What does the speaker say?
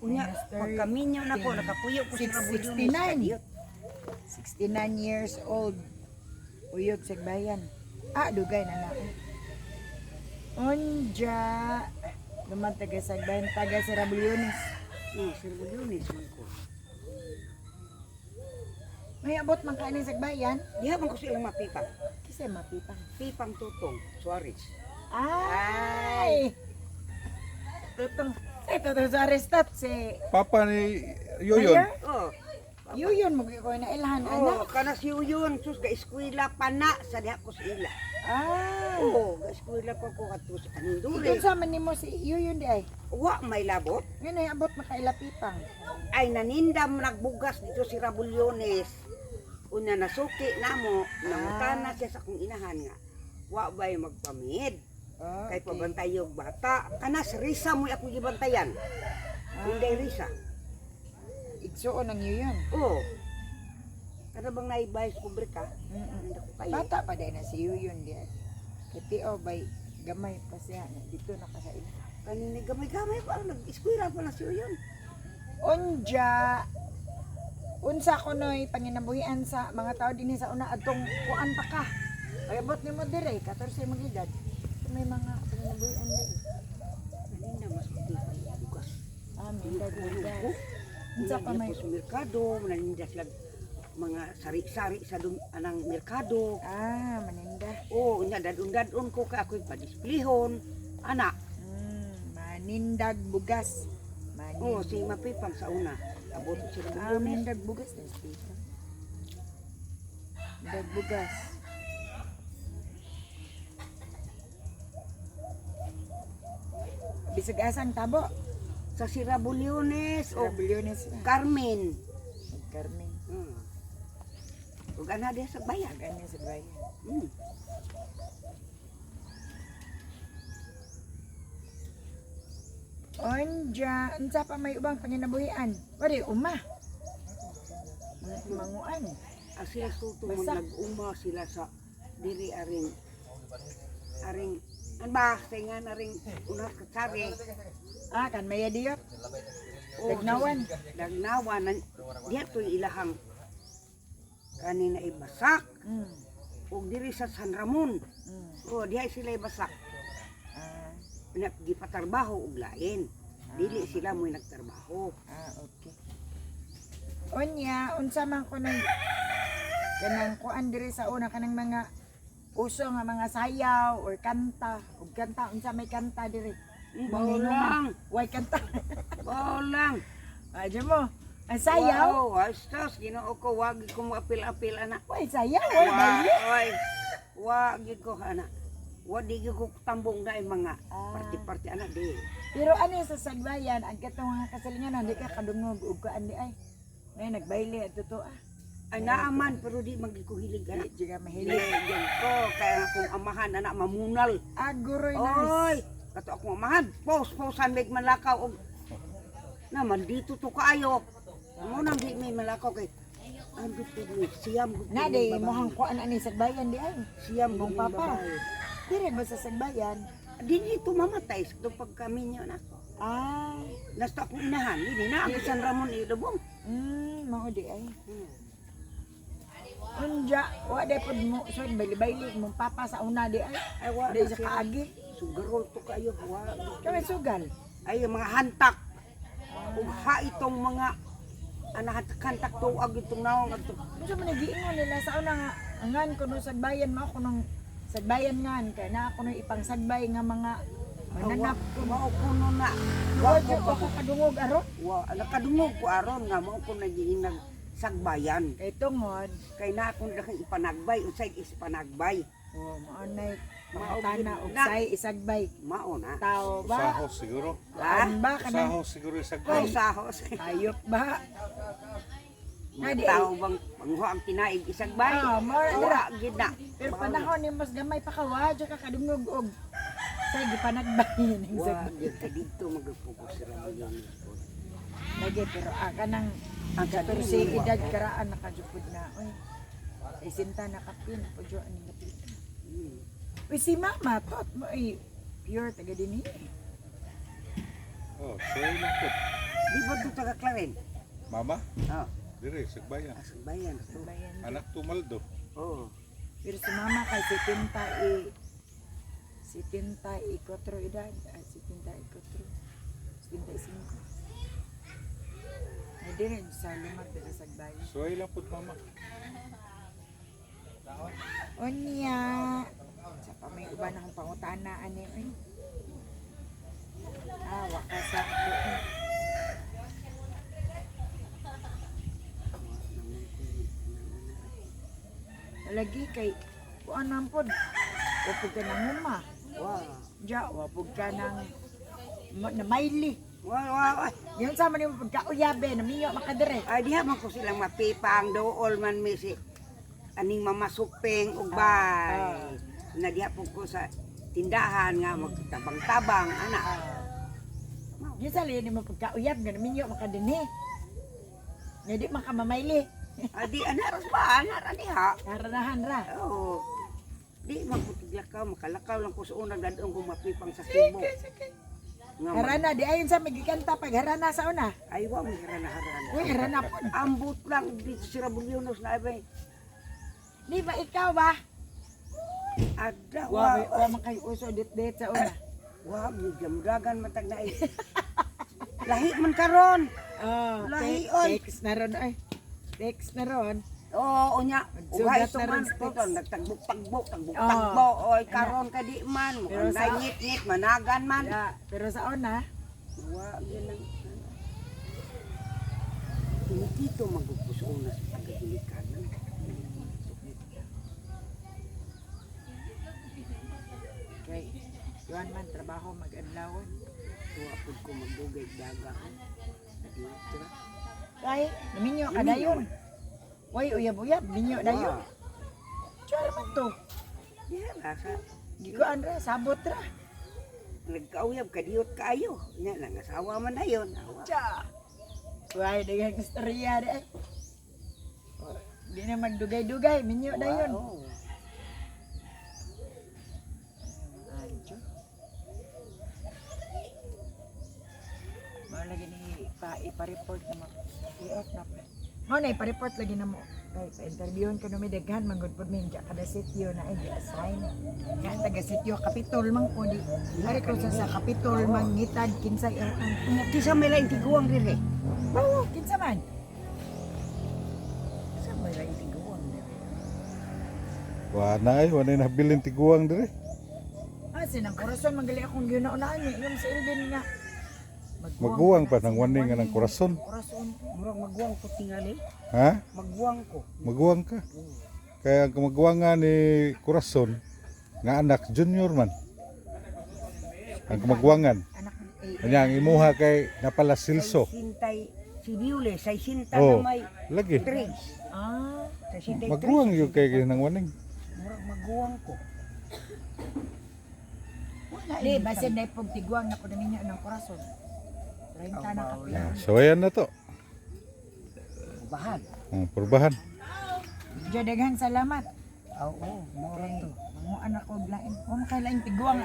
Unya, pagkaminyo na ko, nakapuyo ko sa Rabulyones. 69 years old. Uyog sa bayan. Dugay na na. Onja. Naman taga sa bayan, taga sa Rabulyones. Sa Rabulyones man ko. May abot man kanin sa bayan. Diha man ko silang mapipang. Kasi mapipang. Pipang Tutong, Suarez. Ay! Tutong. Tutong sa arestat si Papa ni Yoyon. Mayor? Oh. Yuyon mo ko na ilahan Oh, anak. kana si Uyon, sus ga eskwela pa na sa diha ko sa ila. Oh, ga eskwela pa ko kadto sa Anindure. Ikaw sa man nimo si Yuyon di ay. Wa may labot. Ngano ay abot makailapipang. Ay nanindam nagbugas dito si Rabulyones. Unya nasuki namo, nangutana siya sa akong inahan nga. Wa bay magpamid. Kay pabantay yung bata. Kanas Risa mo ako gibantayan. Hindi Risa. Igsuon ang Yuyon. Oo. Kada bang naibay sa kubrika? Hindi ko kayo. Bata pa din na si Yuyon di ay. Kati bay gamay pa siya dito nakasain. Kanina gamay-gamay pa. Nag-eskwira pa na si Uyon. Onja. Unsa ko noy panginabuhian sa mga tao dinhi sa una adtong kuan pa ka. Ay abot nimo dire 14 magedad. May mga panginabuhian dire. Kanina mas puti pa yung bugas. Minda Bugas. gud. Unsa pa may sa merkado, naninda sila mga sari-sari sa anang merkado. maninda. Oo, nya dadun-dadun ko kay ako'y padisplihon. Anak. Manindag bugas. Oo, si Mapipang sa una. Abot sila Rabulyones. Manindag bugas na speaker. Manindag bugas. Bisag asang tabo. Sa si Rabulyones o Rabulyones na. Carmen. Carmen. Ug ana diha sa bayan. Ganyan sa bayan. Onja, unsa pa may ubang panginabuhian? Wari uma. Manguan. Ang sila suto mo Basta. nag-uma sila sa diri aring an ba tingan aring una katsari. Kan may diyo. O, Dagnawan. Dagnawan diha to ilahang kanina ibasak ug diri sa San Ramon. O diha sila ibasak. Gipatarbaho og lain. Dili sila mo'y nagtrabaho. Okay. Onya, unsa man ko nang kanang kuan diri sa una kanang mga uso nga mga sayaw or kanta, ug kanta unsa may kanta diri. Bawlang. Way kanta. Bawlang. Adyo mo. Ang sayaw. Wow, astos Ginoo ko wag ko mo apil-apil ana. Way sayaw, way baile. Wag, wag ko ana. Wadi ko tambong na mga party-party ana di. Pero ano sa sagbayan, ang katong mga kasalingan di ka kadungog ug kuan di ay. May nagbaile ato to Ay naaman pero di magikuhilig ana. Di ka mahilig. Hilig ko kaya akong amahan anak mamunal. Aguroy na. Oy, kato akong amahan, post-postan mig malakaw og naman dito to kaayo. Mo nang di may malakaw kay ang dito ni siyam gud. Na di mohang kuan ani sagbayan di ay. siyam Mong gud papa. babae. Dire ba sa sagbayan? Di dito mamatay sa pag kami niyo nako. Nasta akong inahan, hindi na ako San Ramon idobong. Mao di ay. Unja, wa day pud mo so baili-baili mong papa sa una di ay. Ay wa Di na sa siya. kaagi. Sugarol to kayo wa. Kami sugal. Ay mga hantak. Ug ha itong mga hantak to ag itong naong adto. Unsa man nagiingon nila sa una nga angan kuno sagbayan mao kuno sagbayan ngan kay na kuno ipang sagbay nga mga mananap kuno. Mao kuno na. Wa jud ko kadungog aron. Wa nakadungog ko aron nga mao ko nagiinag sagbayan. Kay tungod, Kay na akong dakang ipanagbay usay is panagbay. mao nay Mao tana gid og na. say isagbay. Mao na. Tao ba? Sahos siguro. Kuan ba kanang Sahos siguro sa Kay sahos. hayop ba? Adi, Tao bang panghuha ang tinaig isagbay. more Wala gid na. Pero panahon ni mas gamay pa ka wa jud ka kadungog og say gipanagbay ning Wa sagbay. gid ka dito magpugo sila ngayon. Lagi pero kanang Ang 14 edad karaan nakajupod na. Oy. Ay sinta nakapin pudyo ani napil. Uy si mama tot mo ay pure taga dinhi. Oh, sorry lang po. Di ba ito taga Claren? Mama, Oh, dire sagbayan. asang bayan. to. Bayan. Anak tumaldo. Oo. Pero si mama kay 74 edad. 75. Ay din sa lumag dala sa bayan. So ay lang pud mama. Onya. Sa pa may uban akong pangutana ani ay. Wakas ako. Lagi kay kuan man pod. Wapog ka nang huma. Wow. Ja, wapog ka nang na maili. Wow. Yun sa man yung pagkauyabe na minyo makadire. Ay, diha man ko silang mapipang dool man misi. Aning mamasupeng ug bay. Na diha po ko sa tindahan nga magtabang-tabang anak. Yun sa liyan mo pagkauyab nga na minyo makadinhi. Nga di makamamaili. Adi anaras ba anak diha? Karanahan ra. Oo. Di magputiglakaw, makalakaw lang ko sa unang dadong kung mapipang sa Cebu. Nga Harana di ayon sa magikanta pag harana sa una. ay wa mo harana-harana. Uy, harana po. Ambot lang dito si Rabulyonos na abay. Di ba ikaw ba? Ada Wa man kay uso dit sa una. Wa mo jamudagan matag na ay. Lahi man karon. Oh, Lahi, oy. text na ron ay. Text na ron. Oo, unya. Sugat Ugay ito na man rin ito, text. nagtagbuk-tagbuk, Oo. tagbuk-tagbuk. Oy, karon ka di man. Pero Mukhang sa- ngit-ngit, managan man. Ya, pero sa una, Wa, yun lang. Tinitito magpupuso na sa pagkagilikan. kay yuan man trabaho mag-adlawon. Wa pud ko magdugay daga. Dito. Kay naminyo ka dayon. Uy, uyab-uyab, minyo dayon. Wa. Char man to. Yeah, nasa. Gikuan ra, sabot ra. Nagkauyab, kadiyot kaayo. Nya, nangasawa man na yun. Awa. Cha. Uy, dagang istorya de. Di na magdugay-dugay, minyo dayon. Oo. Anjo. Mao lagi ni ipa-report na mo. I-off na pa. Mo na ipa-report lagi na mo. Kay pa-interviewon ko numi daghan manggod pod min kada sitio na ay assign. Nga taga sitio Kapitol man ko di. Ari ko sa Kapitol mangitad kinsay ang Kisa may laing tiguang dire. bawo kinsa man. Kisa may laing tiguang dire. Wa na nabilin tiguang dire. Sinang korason magali akong ginaunaan ni yung sa Ilben nga. Maguwang pa nang wani nga ng korason. Korason. Murag magwang ko tingali. Ha? Magwang ko. Maguwang ka. Kaya ang kumagwanga ni korason nga anak junior man. Ang kumagwangan. Anak Kanya ang imuha kay napala silso. Sintay si Biule, say sinta Oh, na may lagi. trees. Ah, Say sintay Maguwang yung kay nang waning. Murag magwang ko. Wala di basin na pog tiguang na ko na ninyo ng korason. 30 na kapi. So ayan na to. bahan. Purbahan. Diyo daghang salamat. Oo, mura to. Mga anak ko lain. Mo kay lain tiguang